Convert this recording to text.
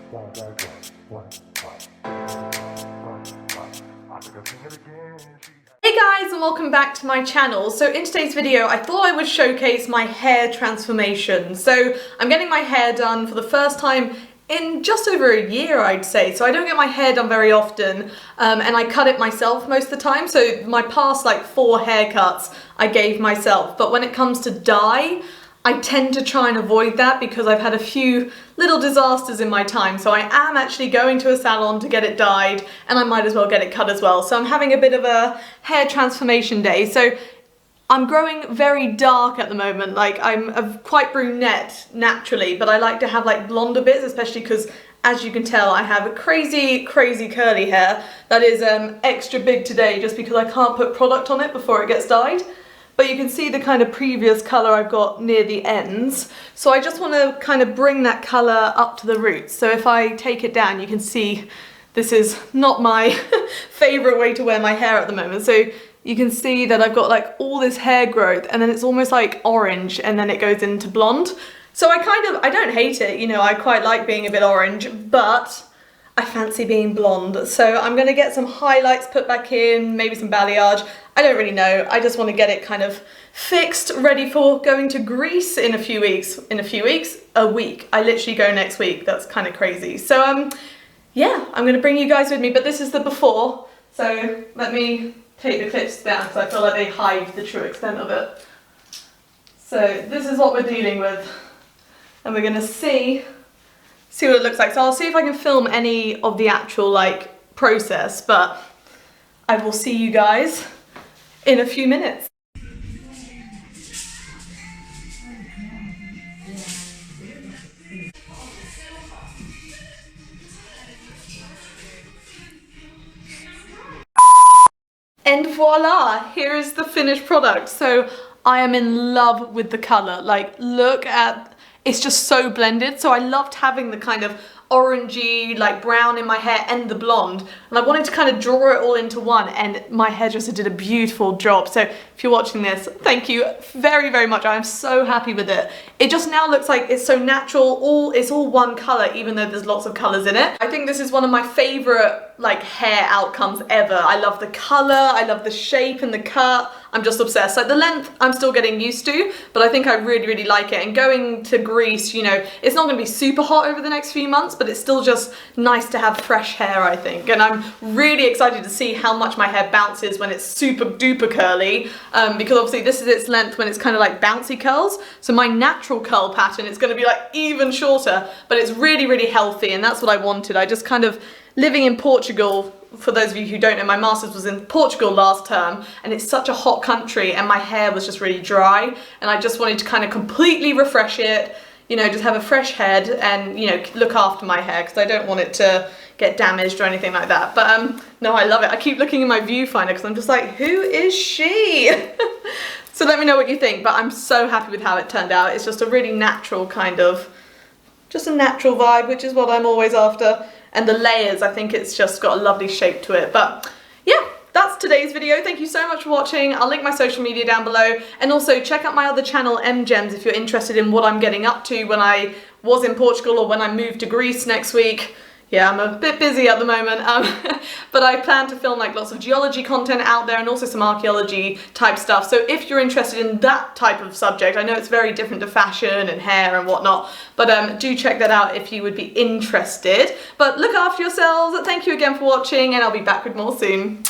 Hey guys, and welcome back to my channel. So in today's video I thought I would showcase my hair transformation. So I'm getting my hair done for the first time in just over a year, I'd say. So I don't get my hair done very often, and I cut it myself most of the time. So my past like 4 haircuts I gave myself, but when it comes to dye, I tend to try and avoid that because I've had a few little disasters in my time. So I am actually going to a salon to get it dyed, and I might as well get it cut as well. So I'm having a bit of a hair transformation day. So I'm growing very dark at the moment. Like I'm quite brunette naturally, but I like to have like blonder bits, especially because as you can tell, I have a crazy curly hair that is extra big today just because I can't put product on it before it gets dyed. But you can see the kind of previous colour I've got near the ends. So I just want to kind of bring that colour up to the roots. So if I take it down, you can see this is not my favourite way to wear my hair at the moment. So you can see that I've got like all this hair growth, and then it's almost like orange, and then it goes into blonde. So I don't hate it, you know, I quite like being a bit orange, but I fancy being blonde. So I'm going to get some highlights put back in, maybe some balayage. I don't really know. I just want to get it kind of fixed, ready for going to Greece in a few weeks. A week. I literally go next week. That's kind of crazy. So yeah, I'm going to bring you guys with me, but this is the before. So let me take the clips down because I feel like they hide the true extent of it. So this is what we're dealing with, and we're going to see what it looks like. So I'll see if I can film any of the actual like process, but I will see you guys in a few minutes. And voila, here is the finished product. So I am in love with the color. Like, look at, it's just so blended. So I loved having the kind of orangey, like brown in my hair and the blonde. And I wanted to kind of draw it all into one, and my hairdresser did a beautiful job. So if you're watching this, thank you very, very much. I am so happy with it. It just now looks like it's so natural. It's all one color, even though there's lots of colors in it. I think this is one of my favorite like hair outcomes ever. I love the color, I love the shape and the cut. I'm just obsessed. Like the length, I'm still getting used to, but I think I really, really like it. And going to Greece, you know, it's not gonna be super hot over the next few months, but it's still just nice to have fresh hair, I think. And I'm really excited to see how much my hair bounces when it's super duper curly, because obviously this is its length when it's kind of like bouncy curls. So my natural curl pattern is gonna be like even shorter, but it's really, really healthy, and that's what I wanted. I just kind of, living in Portugal, for those of you who don't know, my master's was in Portugal last term, and it's such a hot country, and my hair was just really dry, and I just wanted to kind of completely refresh it, you know, just have a fresh head and, you know, look after my hair because I don't want it to get damaged or anything like that. But no, I love it. I keep looking in my viewfinder because I'm just like, who is she? So let me know what you think, but I'm so happy with how it turned out. It's just a really natural kind of, just a natural vibe, which is what I'm always after. And the layers, I think it's just got a lovely shape to it. But yeah, that's today's video. Thank you so much for watching. I'll link my social media down below. And also check out my other channel, MGems, if you're interested in what I'm getting up to when I was in Portugal or when I moved to Greece next week. Yeah, I'm a bit busy at the moment, but I plan to film like lots of geology content out there and also some archaeology type stuff. So if you're interested in that type of subject, I know it's very different to fashion and hair and whatnot, but do check that out if you would be interested. But look after yourselves. Thank you again for watching, and I'll be back with more soon.